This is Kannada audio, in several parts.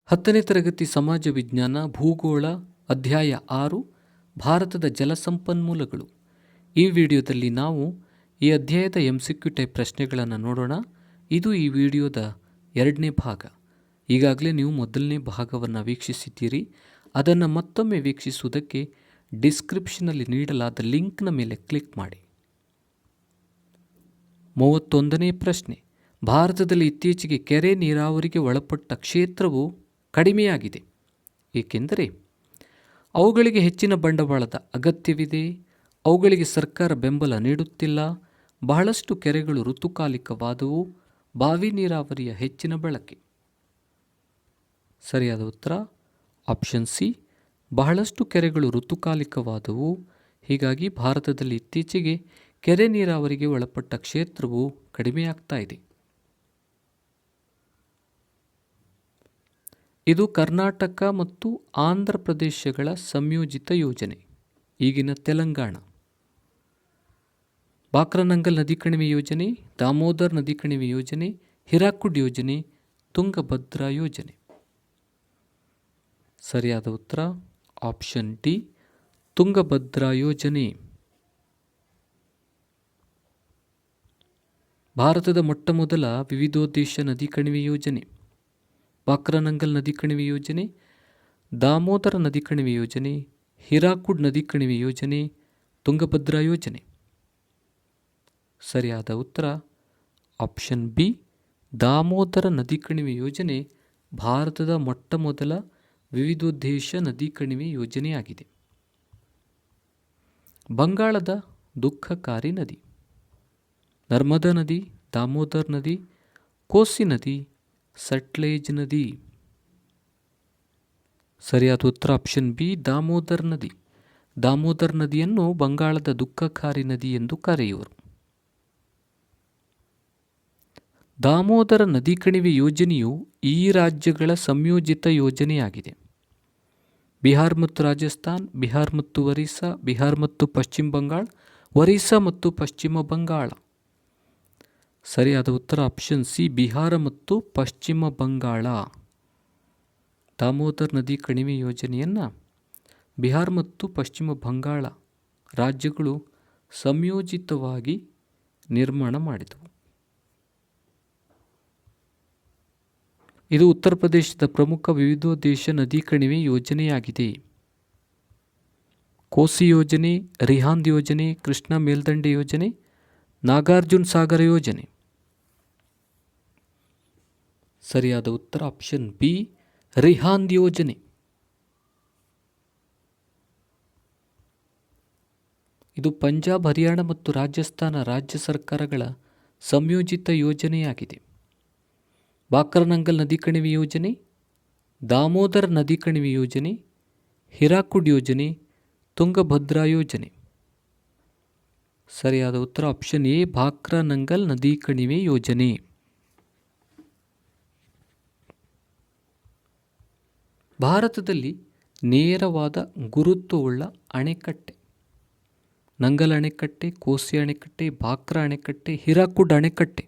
10ನೇ ತರಗತಿ ಸಮಾಜ ವಿಜ್ಞಾನ ಭೂಗೋಳ ಅಧ್ಯಾಯ 6 ಭಾರತದ ಜಲಸಂಪನ್ಮೂಲಗಳು. ಈ ವಿಡಿಯೋದಲ್ಲಿ ನಾವು ಈ ಅಧ್ಯಾಯದ MCQ ಟೈಪ್ ಪ್ರಶ್ನೆಗಳನ್ನು ನೋಡೋಣ. ಇದು ಈ ವಿಡಿಯೋದ 2ನೇ ಭಾಗ. ಈಗಾಗಲೇ ನೀವು ಮೊದಲನೇ ಭಾಗವನ್ನು ವೀಕ್ಷಿಸಿದ್ದೀರಿ. ಅದನ್ನು ಮತ್ತೊಮ್ಮೆ ವೀಕ್ಷಿಸುವುದಕ್ಕೆ ಡಿಸ್ಕ್ರಿಪ್ಷನಲ್ಲಿ ನೀಡಲಾದ ಲಿಂಕ್ನ ಮೇಲೆ ಕ್ಲಿಕ್ ಮಾಡಿ. 31ನೇ ಪ್ರಶ್ನೆ. ಭಾರತದಲ್ಲಿ ಇತ್ತೀಚೆಗೆ ಕೆರೆ ನೀರಾವರಿಗೆ ಒಳಪಟ್ಟ ಕ್ಷೇತ್ರವು ಕಡಿಮೆಯಾಗಿದೆ, ಏಕೆಂದರೆ ಅವುಗಳಿಗೆ ಹೆಚ್ಚಿನ ಬಂಡವಾಳದ ಅಗತ್ಯವಿದೆ, ಅವುಗಳಿಗೆ ಸರ್ಕಾರ ಬೆಂಬಲ ನೀಡುತ್ತಿಲ್ಲ, ಬಹಳಷ್ಟು ಕೆರೆಗಳು ಋತುಕಾಲಿಕವಾದವು, ಬಾವಿ ನೀರಾವರಿಯ ಹೆಚ್ಚಿನ ಬಳಕೆ. ಸರಿಯಾದ ಉತ್ತರ ಆಪ್ಷನ್ ಸಿ, ಬಹಳಷ್ಟು ಕೆರೆಗಳು ಋತುಕಾಲಿಕವಾದವು. ಹೀಗಾಗಿ ಭಾರತದಲ್ಲಿ ಇತ್ತೀಚೆಗೆ ಕೆರೆ ನೀರಾವರಿಗೆ ಒಳಪಟ್ಟ ಕ್ಷೇತ್ರವು ಕಡಿಮೆಯಾಗ್ತಾ ಇದೆ. ಇದು ಕರ್ನಾಟಕ ಮತ್ತು ಆಂಧ್ರ ಪ್ರದೇಶಗಳ ಸಂಯೋಜಿತ ಯೋಜನೆ, ಈಗಿನ ತೆಲಂಗಾಣ. ಬಾಕ್ರಾನಂಗಲ್ ನದಿ ಕಣಿವೆ ಯೋಜನೆ, ದಾಮೋದರ್ ನದಿ ಕಣಿವೆ ಯೋಜನೆ, ಹಿರಾಕುಡ್ ಯೋಜನೆ, ತುಂಗಭದ್ರಾ ಯೋಜನೆ. ಸರಿಯಾದ ಉತ್ತರ ಆಪ್ಷನ್ ಡಿ, ತುಂಗಭದ್ರಾ ಯೋಜನೆ. ಭಾರತದ ಮೊಟ್ಟಮೊದಲ ವಿವಿಧೋದ್ದೇಶ ನದಿ ಕಣಿವೆ ಯೋಜನೆ ಬಾಕ್ರಾನಂಗಲ್ ನದಿ ಕಣಿವೆ ಯೋಜನೆ, ದಾಮೋದರ ನದಿ ಕಣಿವೆ ಯೋಜನೆ, ಹಿರಾಕುಡ್ ನದಿ ಕಣಿವೆ ಯೋಜನೆ, ತುಂಗಭದ್ರಾ ಯೋಜನೆ. ಸರಿಯಾದ ಉತ್ತರ ಆಪ್ಷನ್ ಬಿ, ದಾಮೋದರ ನದಿ ಕಣಿವೆ ಯೋಜನೆ ಭಾರತದ ಮೊಟ್ಟಮೊದಲ ವಿವಿಧೋದ್ದೇಶ ನದಿ ಕಣಿವೆ ಯೋಜನೆಯಾಗಿದೆ. ಬಂಗಾಳದ ದುಃಖಕಾರಿ ನದಿ: ನರ್ಮದಾ ನದಿ, ದಾಮೋದರ್ ನದಿ, ಕೋಸಿ ನದಿ, ಸಟ್ಲೇಜ್ ನದಿ. ಸರಿಯಾದ ಉತ್ತರ ಆಪ್ಷನ್ ಬಿ, ದಾಮೋದರ್ ನದಿ. ದಾಮೋದರ್ ನದಿಯನ್ನು ಬಂಗಾಳದ ದುಃಖಕಾರಿ ನದಿ ಎಂದು ಕರೆಯುವರು. ದಾಮೋದರ ನದಿ ಕಣಿವೆ ಯೋಜನೆಯು ಈ ರಾಜ್ಯಗಳ ಸಂಯೋಜಿತ ಯೋಜನೆಯಾಗಿದೆ: ಬಿಹಾರ್ ಮತ್ತು ರಾಜಸ್ಥಾನ್, ಬಿಹಾರ್ ಮತ್ತು ಒರಿಸ್ಸಾ, ಬಿಹಾರ್ ಮತ್ತು ಪಶ್ಚಿಮ ಬಂಗಾಳ, ಒರಿಸ್ಸಾ ಮತ್ತು ಪಶ್ಚಿಮ ಬಂಗಾಳ. ಸರಿಯಾದ ಉತ್ತರ ಆಪ್ಷನ್ ಸಿ, ಬಿಹಾರ ಮತ್ತು ಪಶ್ಚಿಮ ಬಂಗಾಳ. ದಾಮೋದರ್ ನದಿ ಕಣಿವೆ ಯೋಜನೆಯನ್ನು ಬಿಹಾರ್ ಮತ್ತು ಪಶ್ಚಿಮ ಬಂಗಾಳ ರಾಜ್ಯಗಳು ಸಂಯೋಜಿತವಾಗಿ ನಿರ್ಮಾಣ ಮಾಡಿದವು. ಇದು ಉತ್ತರ ಪ್ರದೇಶದ ಪ್ರಮುಖ ವಿವಿಧೋದ್ದೇಶ ನದಿ ಕಣಿವೆ ಯೋಜನೆಯಾಗಿದೆ. ಕೋಸಿ ಯೋಜನೆ, ರಿಹಾಂದ್ ಯೋಜನೆ, ಕೃಷ್ಣಾ ಮೇಲ್ದಂಡೆ ಯೋಜನೆ, ನಾಗಾರ್ಜುನ ಸಾಗರ ಯೋಜನೆ. ಸರಿಯಾದ ಉತ್ತರ ಆಪ್ಷನ್ ಬಿ, ರಿಹಾಂದ್ ಯೋಜನೆ. ಇದು ಪಂಜಾಬ್, ಹರಿಯಾಣ ಮತ್ತು ರಾಜಸ್ಥಾನ ರಾಜ್ಯ ಸರ್ಕಾರಗಳ ಸಂಯೋಜಿತ ಯೋಜನೆಯಾಗಿದೆ. ಬಾಕ್ರಾನಂಗಲ್ ನದಿ ಕಣಿವೆ ಯೋಜನೆ, ದಾಮೋದರ್ ನದಿ ಕಣಿವೆ ಯೋಜನೆ, ಹಿರಾಕುಡ್ ಯೋಜನೆ, ತುಂಗಭದ್ರಾ ಯೋಜನೆ. ಸರಿಯಾದ ಉತ್ತರ ಆಪ್ಷನ್ ಎ, ಬಾಕ್ರಾನಂಗಲ್ ನದಿ ಕಣಿವೆ ಯೋಜನೆ. ಭಾರತದಲ್ಲಿ ನೇರವಾದ ಗುರುತ್ವವುಳ್ಳ ಅಣೆಕಟ್ಟೆ: ನಂಗಲ್ ಅಣೆಕಟ್ಟೆ, ಕೋಸಿ ಅಣೆಕಟ್ಟೆ, ಬಾಕ್ರಾ ಅಣೆಕಟ್ಟೆ, ಹಿರಾಕುಡ್ ಅಣೆಕಟ್ಟೆ.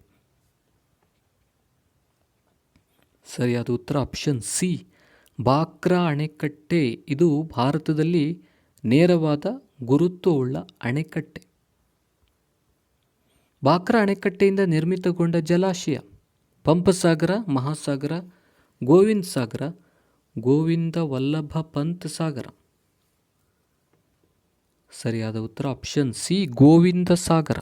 ಸರಿಯಾದ ಉತ್ತರ ಆಪ್ಷನ್ ಸಿ, ಬಾಕ್ರಾ ಅಣೆಕಟ್ಟೆ. ಇದು ಭಾರತದಲ್ಲಿ ನೇರವಾದ ಗುರುತ್ವವುಳ್ಳ ಅಣೆಕಟ್ಟೆ. ಬಾಕ್ರಾ ಅಣೆಕಟ್ಟೆಯಿಂದ ನಿರ್ಮಿತಗೊಂಡ ಜಲಾಶಯ: ಪಂಪಸಾಗರ, ಮಹಾಸಾಗರ, ಗೋವಿಂದ ಸಾಗರ, ಗೋವಿಂದ ವಲ್ಲಭ ಪಂತ್ ಸಾಗರ. ಸರಿಯಾದ ಉತ್ತರ ಆಪ್ಷನ್ ಸಿ, ಗೋವಿಂದ ಸಾಗರ.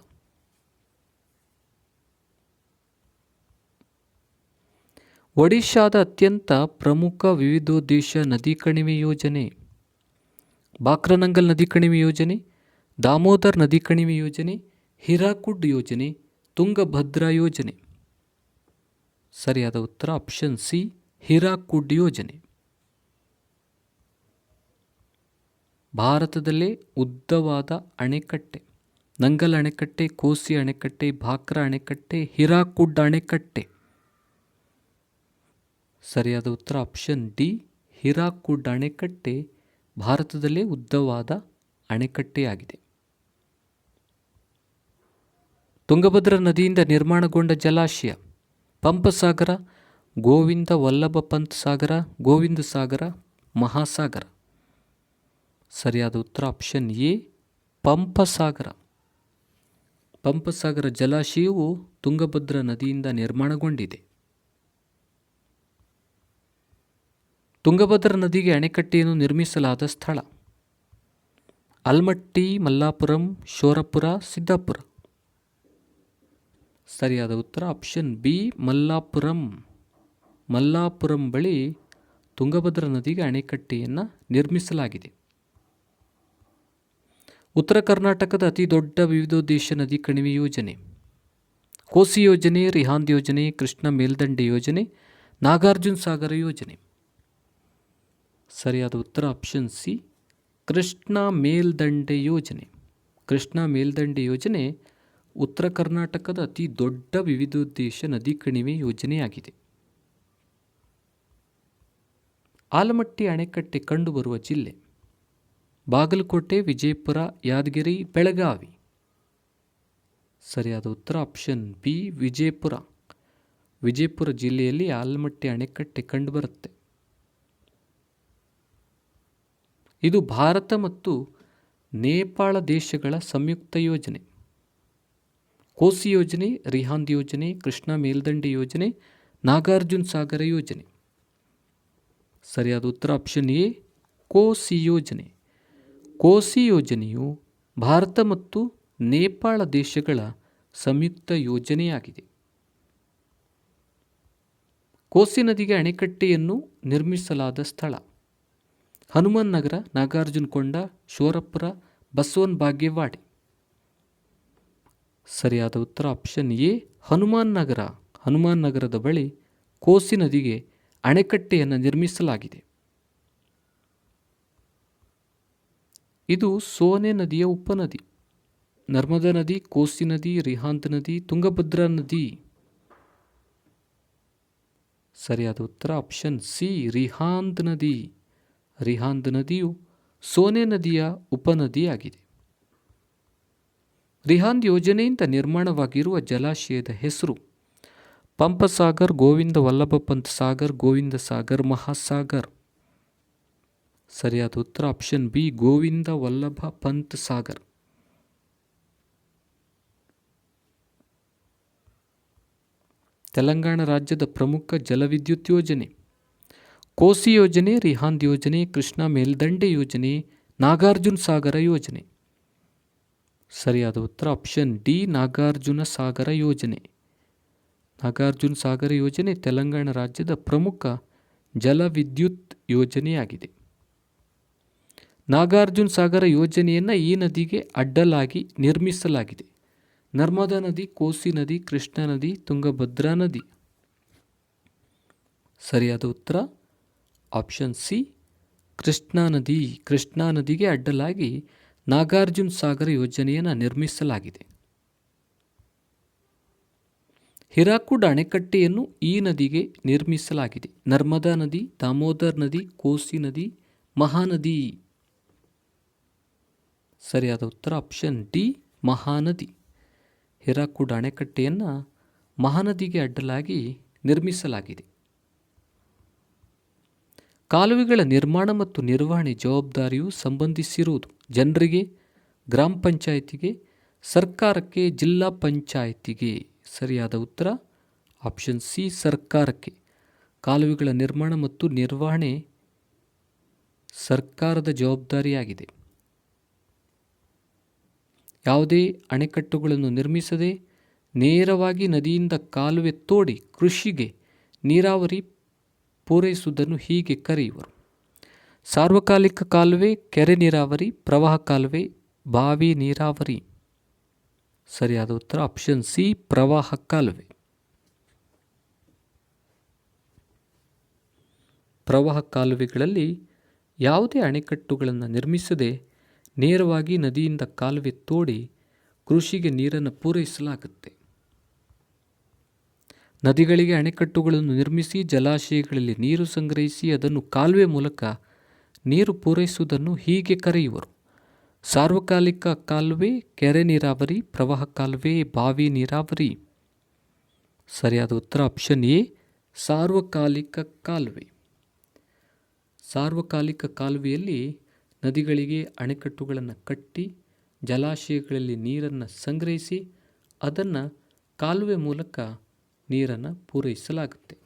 ಒಡಿಶಾದ ಅತ್ಯಂತ ಪ್ರಮುಖ ವಿವಿಧೋದ್ದೇಶ ನದಿ ಕಣಿವೆ ಯೋಜನೆ: ಬಾಕ್ರಾನಂಗಲ್ ನದಿ ಕಣಿವೆ ಯೋಜನೆ, ದಾಮೋದರ್ ನದಿ ಕಣಿವೆ ಯೋಜನೆ, ಹಿರಾಕುಡ್ ಯೋಜನೆ, ತುಂಗಭದ್ರಾ ಯೋಜನೆ. ಸರಿಯಾದ ಉತ್ತರ ಆಪ್ಷನ್ ಸಿ, ಹಿರಾಕುಡ್ ಯೋಜನೆ. ಭಾರತದಲ್ಲೇ ಉದ್ದವಾದ ಅಣೆಕಟ್ಟೆ: ನಂಗಲ್ ಅಣೆಕಟ್ಟೆ, ಕೋಸಿ ಅಣೆಕಟ್ಟೆ, ಬಾಕ್ರಾ ಅಣೆಕಟ್ಟೆ, ಹಿರಾಕುಡ್ ಅಣೆಕಟ್ಟೆ. ಸರಿಯಾದ ಉತ್ತರ ಆಪ್ಷನ್ ಡಿ, ಹಿರಾಕುಡ್ ಅಣೆಕಟ್ಟೆ ಭಾರತದಲ್ಲೇ ಉದ್ದವಾದ ಅಣೆಕಟ್ಟೆಯಾಗಿದೆ. ತುಂಗಭದ್ರಾ ನದಿಯಿಂದ ನಿರ್ಮಾಣಗೊಂಡ ಜಲಾಶಯ: ಪಂಪಸಾಗರ, ಗೋವಿಂದ ವಲ್ಲಭ ಪಂತ್ ಸಾಗರ, ಗೋವಿಂದ ಸಾಗರ, ಮಹಾಸಾಗರ. ಸರಿಯಾದ ಉತ್ತರ ಆಪ್ಷನ್ ಎ ಪಂಪಸಾಗರ. ಪಂಪಸಾಗರ ಜಲಾಶಯವು ತುಂಗಭದ್ರಾ ನದಿಯಿಂದ ನಿರ್ಮಾಣಗೊಂಡಿದೆ. ತುಂಗಭದ್ರಾ ನದಿಗೆ ಅಣೆಕಟ್ಟೆಯನ್ನು ನಿರ್ಮಿಸಲಾದ ಸ್ಥಳ ಆಲ್ಮಟ್ಟಿ, ಮಲ್ಲಾಪುರಂ, ಶೋರಪುರ, ಸಿದ್ದಾಪುರ. ಸರಿಯಾದ ಉತ್ತರ ಆಪ್ಷನ್ ಬಿ ಮಲ್ಲಾಪುರಂ. ಮಲ್ಲಾಪುರಂ ಬಳಿ ತುಂಗಭದ್ರಾ ನದಿಗೆ ಅಣೆಕಟ್ಟೆಯನ್ನು ನಿರ್ಮಿಸಲಾಗಿದೆ. ಉತ್ತರ ಕರ್ನಾಟಕದ ಅತಿ ದೊಡ್ಡ ವಿವಿಧೋದ್ದೇಶ ನದಿ ಕಣಿವೆ ಯೋಜನೆ ಕೋಸಿ ಯೋಜನೆ, ರಿಹಾಂದ್ ಯೋಜನೆ, ಕೃಷ್ಣ ಮೇಲ್ದಂಡೆ ಯೋಜನೆ, ನಾಗಾರ್ಜುನ ಸಾಗರ ಯೋಜನೆ. ಸರಿಯಾದ ಉತ್ತರ ಆಪ್ಷನ್ ಸಿ ಕೃಷ್ಣ ಮೇಲ್ದಂಡೆ ಯೋಜನೆ. ಕೃಷ್ಣ ಮೇಲ್ದಂಡೆ ಯೋಜನೆ ಉತ್ತರ ಕರ್ನಾಟಕದ ಅತಿ ದೊಡ್ಡ ವಿವಿಧೋದ್ದೇಶ ನದಿ ಕಣಿವೆ ಯೋಜನೆಯಾಗಿದೆ. ಆಲಮಟ್ಟಿ ಅಣೆಕಟ್ಟೆ ಕಂಡುಬರುವ ಜಿಲ್ಲೆ ಬಾಗಲಕೋಟೆ, ವಿಜಯಪುರ, ಯಾದಗಿರಿ, ಬೆಳಗಾವಿ. ಸರಿಯಾದ ಉತ್ತರ ಆಪ್ಷನ್ ಬಿ ವಿಜಯಪುರ. ವಿಜಯಪುರ ಜಿಲ್ಲೆಯಲ್ಲಿ ಆಲಮಟ್ಟಿ ಅಣೆಕಟ್ಟೆ ಕಂಡುಬರುತ್ತೆ. ಇದು ಭಾರತ ಮತ್ತು ನೇಪಾಳ ದೇಶಗಳ ಸಂಯುಕ್ತ ಯೋಜನೆ. ಕೋಸಿ ಯೋಜನೆ, ರಿಹಾಂದ್ ಯೋಜನೆ, ಕೃಷ್ಣ ಮೇಲ್ದಂಡೆ ಯೋಜನೆ, ನಾಗಾರ್ಜುನ ಸಾಗರ ಯೋಜನೆ. ಸರಿಯಾದ ಉತ್ತರ ಆಪ್ಷನ್ ಎ ಕೋಸಿ ಯೋಜನೆ. ಕೋಸಿ ಯೋಜನೆಯು ಭಾರತ ಮತ್ತು ನೇಪಾಳ ದೇಶಗಳ ಸಂಯುಕ್ತ ಯೋಜನೆಯಾಗಿದೆ. ಕೋಸಿ ನದಿಗೆ ಅಣೆಕಟ್ಟೆಯನ್ನು ನಿರ್ಮಿಸಲಾದ ಸ್ಥಳ ಹನುಮಾನ್ ನಗರ, ನಾಗಾರ್ಜುನಕೊಂಡ, ಶೋರಪುರ, ಬಸವನ ಬಾಗೇವಾಡಿ. ಸರಿಯಾದ ಉತ್ತರ ಆಪ್ಷನ್ ಎ ಹನುಮಾನ್ ನಗರ. ಹನುಮಾನ್ ನಗರದ ಬಳಿ ಕೋಸಿ ನದಿಗೆ ಅಣೆಕಟ್ಟೆಯನ್ನು ನಿರ್ಮಿಸಲಾಗಿದೆ. ಇದು ಸೋನೆ ನದಿಯ ಉಪನದಿ. ನರ್ಮದಾ ನದಿ, ಕೋಸಿ ನದಿ, ರಿಹಾಂದ್ ನದಿ, ತುಂಗಭದ್ರಾ ನದಿ. ಸರಿಯಾದ ಉತ್ತರ ಆಪ್ಷನ್ ಸಿ ರಿಹಾಂದ್ ನದಿ. ರಿಹಾಂದ್ ನದಿಯು ಸೋನೆ ನದಿಯ ಉಪನದಿಯಾಗಿದೆ. ರಿಹಾಂದ್ ಯೋಜನೆಯಿಂದ ನಿರ್ಮಾಣವಾಗಿರುವ ಜಲಾಶಯದ ಹೆಸರು ಪಂಪಸಾಗರ್, ಗೋವಿಂದ ವಲ್ಲಭ ಪಂತ್ ಸಾಗರ್, ಗೋವಿಂದ ಸಾಗರ್, ಮಹಾಸಾಗರ್. ಸರಿಯಾದ ಉತ್ತರ ಆಪ್ಷನ್ ಬಿ ಗೋವಿಂದ ವಲ್ಲಭ ಪಂತ್ ಸಾಗರ್. ತೆಲಂಗಾಣ ರಾಜ್ಯದ ಪ್ರಮುಖ ಜಲವಿದ್ಯುತ್ ಯೋಜನೆ ಕೋಸಿ ಯೋಜನೆ, ರಿಹಾಂದ್ ಯೋಜನೆ, ಕೃಷ್ಣ ಮೇಲ್ದಂಡೆ ಯೋಜನೆ, ನಾಗಾರ್ಜುನ ಸಾಗರ ಯೋಜನೆ. ಸರಿಯಾದ ಉತ್ತರ ಆಪ್ಷನ್ ಡಿ ನಾಗಾರ್ಜುನ ಸಾಗರ ಯೋಜನೆ. ನಾಗಾರ್ಜುನ ಸಾಗರ ಯೋಜನೆ ತೆಲಂಗಾಣ ರಾಜ್ಯದ ಪ್ರಮುಖ ಜಲವಿದ್ಯುತ್ ಯೋಜನೆಯಾಗಿದೆ. ನಾಗಾರ್ಜುನ ಸಾಗರ ಯೋಜನೆಯನ್ನು ಈ ನದಿಗೆ ಅಡ್ಡಲಾಗಿ ನಿರ್ಮಿಸಲಾಗಿದೆ. ನರ್ಮದಾ ನದಿ, ಕೋಸಿ ನದಿ, ಕೃಷ್ಣ ನದಿ, ತುಂಗಭದ್ರಾ ನದಿ. ಸರಿಯಾದ ಉತ್ತರ ಆಪ್ಷನ್ ಸಿ ಕೃಷ್ಣಾ ನದಿ. ಕೃಷ್ಣಾ ನದಿಗೆ ಅಡ್ಡಲಾಗಿ ನಾಗಾರ್ಜುನ ಸಾಗರ ಯೋಜನೆಯನ್ನು ನಿರ್ಮಿಸಲಾಗಿದೆ. ಹಿರಾಕುಡ್ ಅಣೆಕಟ್ಟೆಯನ್ನು ಈ ನದಿಗೆ ನಿರ್ಮಿಸಲಾಗಿದೆ. ನರ್ಮದಾ ನದಿ, ದಾಮೋದರ್ ನದಿ, ಕೋಸಿ ನದಿ, ಮಹಾನದಿ. ಸರಿಯಾದ ಉತ್ತರ ಆಪ್ಷನ್ ಡಿ ಮಹಾನದಿ. ಹಿರಾಕುಡ್ ಅಣೆಕಟ್ಟೆಯನ್ನು ಮಹಾನದಿಗೆ ಅಡ್ಡಲಾಗಿ ನಿರ್ಮಿಸಲಾಗಿದೆ. ಕಾಲುವೆಗಳ ನಿರ್ಮಾಣ ಮತ್ತು ನಿರ್ವಹಣೆ ಜವಾಬ್ದಾರಿಯು ಸಂಬಂಧಿಸಿರುವುದು ಜನರಿಗೆ, ಗ್ರಾಮ ಪಂಚಾಯಿತಿಗೆ, ಸರ್ಕಾರಕ್ಕೆ, ಜಿಲ್ಲಾ ಪಂಚಾಯಿತಿಗೆ. ಸರಿಯಾದ ಉತ್ತರ ಆಪ್ಷನ್ ಸಿ ಸರ್ಕಾರಕ್ಕೆ. ಕಾಲುವೆಗಳ ನಿರ್ಮಾಣ ಮತ್ತು ನಿರ್ವಹಣೆ ಸರ್ಕಾರದ ಜವಾಬ್ದಾರಿಯಾಗಿದೆ. ಯಾವುದೇ ಅಣೆಕಟ್ಟುಗಳನ್ನು ನಿರ್ಮಿಸದೆ ನೇರವಾಗಿ ನದಿಯಿಂದ ಕಾಲುವೆ ತೋಡಿ ಕೃಷಿಗೆ ನೀರಾವರಿ ಪೂರೈಸುವುದನ್ನು ಹೀಗೆ ಕರೆಯುವರು: ಸಾರ್ವಕಾಲಿಕ ಕಾಲುವೆ, ಕೆರೆ ನೀರಾವರಿ, ಪ್ರವಾಹ ಕಾಲುವೆ, ಬಾವಿ ನೀರಾವರಿ. ಸರಿಯಾದ ಉತ್ತರ ಆಪ್ಷನ್ ಸಿ ಪ್ರವಾಹ ಕಾಲುವೆ. ಪ್ರವಾಹ ಕಾಲುವೆಗಳಲ್ಲಿ ಯಾವುದೇ ಅಣೆಕಟ್ಟುಗಳನ್ನು ನಿರ್ಮಿಸದೆ ನೇರವಾಗಿ ನದಿಯಿಂದ ಕಾಲುವೆ ತೋಡಿ ಕೃಷಿಗೆ ನೀರನ್ನು ಪೂರೈಸಲಾಗುತ್ತೆ. ನದಿಗಳಿಗೆ ಅಣೆಕಟ್ಟುಗಳನ್ನು ನಿರ್ಮಿಸಿ ಜಲಾಶಯಗಳಲ್ಲಿ ನೀರು ಸಂಗ್ರಹಿಸಿ ಅದನ್ನು ಕಾಲುವೆ ಮೂಲಕ ನೀರು ಪೂರೈಸುವುದನ್ನು ಹೀಗೆ ಕರೆಯುವರು: ಸಾರ್ವಕಾಲಿಕ ಕಾಲುವೆ, ಕೆರೆ ನೀರಾವರಿ, ಪ್ರವಾಹ ಕಾಲುವೆ, ಬಾವಿ ನೀರಾವರಿ. ಸರಿಯಾದ ಉತ್ತರ ಆಪ್ಷನ್ ಎ ಸಾರ್ವಕಾಲಿಕ ಕಾಲುವೆ. ಸಾರ್ವಕಾಲಿಕ ಕಾಲುವೆಯಲ್ಲಿ ನದಿಗಳಿಗೆ ಅಣೆಕಟ್ಟುಗಳನ್ನು ಕಟ್ಟಿ ಜಲಾಶಯಗಳಲ್ಲಿ ನೀರನ್ನು ಸಂಗ್ರಹಿಸಿ ಅದನ್ನು ಕಾಲುವೆ ಮೂಲಕ ನೀರನ್ನು ಪೂರೈಸಲಾಗುತ್ತೆ.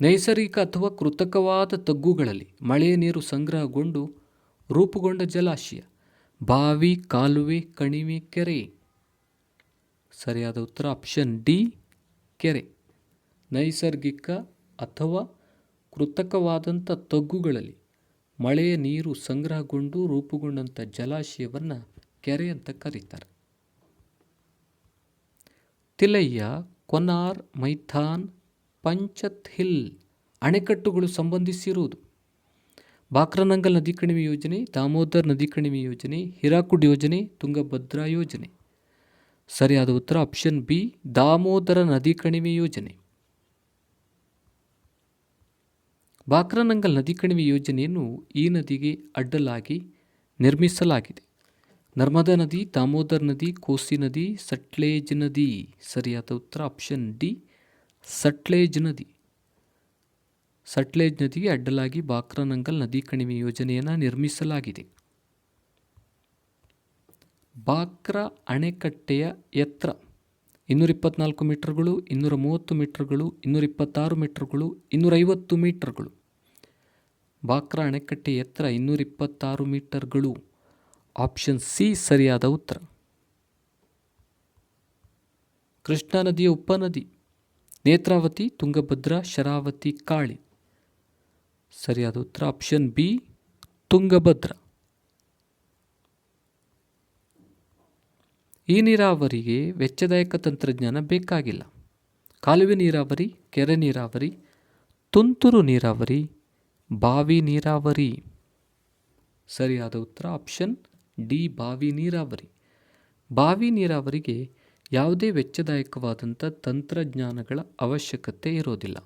ನೈಸರ್ಗಿಕ ಅಥವಾ ಕೃತಕವಾದ ತಗ್ಗುಗಳಲ್ಲಿ ಮಳೆಯ ನೀರು ಸಂಗ್ರಹಗೊಂಡು ರೂಪುಗೊಂಡ ಜಲಾಶಯ. ಬಾವಿ, ಕಾಲುವೆ, ಕಣಿವೆ, ಕೆರೆ. ಸರಿಯಾದ ಉತ್ತರ ಆಪ್ಷನ್ ಡಿ, ಕೆರೆ. ನೈಸರ್ಗಿಕ ಅಥವಾ ಕೃತಕವಾದಂಥ ತಗ್ಗುಗಳಲ್ಲಿ ಮಳೆಯ ನೀರು ಸಂಗ್ರಹಗೊಂಡು ರೂಪುಗೊಂಡಂಥ ಜಲಾಶಯವನ್ನು ಕೆರೆ ಅಂತ ಕರೀತಾರೆ. ತಿಲಯ್ಯ, ಕೊನಾರ್, ಮೈಥಾನ್, ಪಂಚತ್ ಹಿಲ್ ಅಣೆಕಟ್ಟುಗಳು ಸಂಬಂಧಿಸಿರುವುದು. ಬಾಕ್ರಾನಂಗಲ್ ನದಿ ಕಣಿವೆ ಯೋಜನೆ, ದಾಮೋದರ್ ನದಿ ಕಣಿವೆ ಯೋಜನೆ, ಹಿರಾಕುಡ್ ಯೋಜನೆ, ತುಂಗಭದ್ರಾ ಯೋಜನೆ. ಸರಿಯಾದ ಉತ್ತರ ಆಪ್ಷನ್ ಬಿ, ದಾಮೋದರ ನದಿ ಕಣಿವೆ ಯೋಜನೆ. ಬಾಕ್ರಾನಂಗಲ್ ನದಿ ಕಣಿವೆ ಯೋಜನೆಯನ್ನು ಈ ನದಿಗೆ ಅಡ್ಡಲಾಗಿ ನಿರ್ಮಿಸಲಾಗಿದೆ. ನರ್ಮದಾ ನದಿ, ದಾಮೋದರ್ ನದಿ, ಕೋಸಿ ನದಿ, ಸಟ್ಲೇಜ್ ನದಿ. ಸರಿಯಾದ ಉತ್ತರ ಆಪ್ಷನ್ ಡಿ, ಸಟ್ಲೇಜ್ ನದಿ. ಸಟ್ಲೇಜ್ ನದಿಗೆ ಅಡ್ಡಲಾಗಿ ಬಾಕ್ರಾನಂಗಲ್ ನದಿ ಕಣಿವೆ ಯೋಜನೆಯನ್ನು ನಿರ್ಮಿಸಲಾಗಿದೆ. ಬಾಕ್ರಾ ಅಣೆಕಟ್ಟೆಯ ಎತ್ತರ 224 ಮೀಟರ್ಗಳು, 230 ಮೀಟರ್ಗಳು, 226 ಮೀಟರ್ಗಳು, 250 ಮೀಟರ್ಗಳು. ಬಾಕ್ರಾ ಅಣೆಕಟ್ಟೆಯ ಎತ್ತರ 226 ಮೀಟರ್ಗಳು. ಆಪ್ಷನ್ ಸಿ ಸರಿಯಾದ ಉತ್ತರ. ಕೃಷ್ಣಾ ನದಿಯ ಉಪನದಿ. ನೇತ್ರಾವತಿ, ತುಂಗಭದ್ರಾ, ಶರಾವತಿ, ಕಾಳಿ. ಸರಿಯಾದ ಉತ್ತರ ಆಪ್ಷನ್ ಬಿ, ತುಂಗಭದ್ರಾ. ಈ ನೀರಾವರಿಗೆ ವೆಚ್ಚದಾಯಕ ತಂತ್ರಜ್ಞಾನ ಬೇಕಾಗಿಲ್ಲ. ಕಾಲುವೆ ನೀರಾವರಿ, ಕೆರೆ ನೀರಾವರಿ, ತುಂತುರು ನೀರಾವರಿ, ಬಾವಿ ನೀರಾವರಿ. ಸರಿಯಾದ ಉತ್ತರ ಆಪ್ಷನ್ ಡಿ, ಬಾವಿ ನೀರಾವರಿ. ಬಾವಿ ನೀರಾವರಿಗೆ ಯಾವುದೇ ವೆಚ್ಚದಾಯಕವಾದಂಥ ತಂತ್ರಜ್ಞಾನಗಳ ಅವಶ್ಯಕತೆ ಇರೋದಿಲ್ಲ.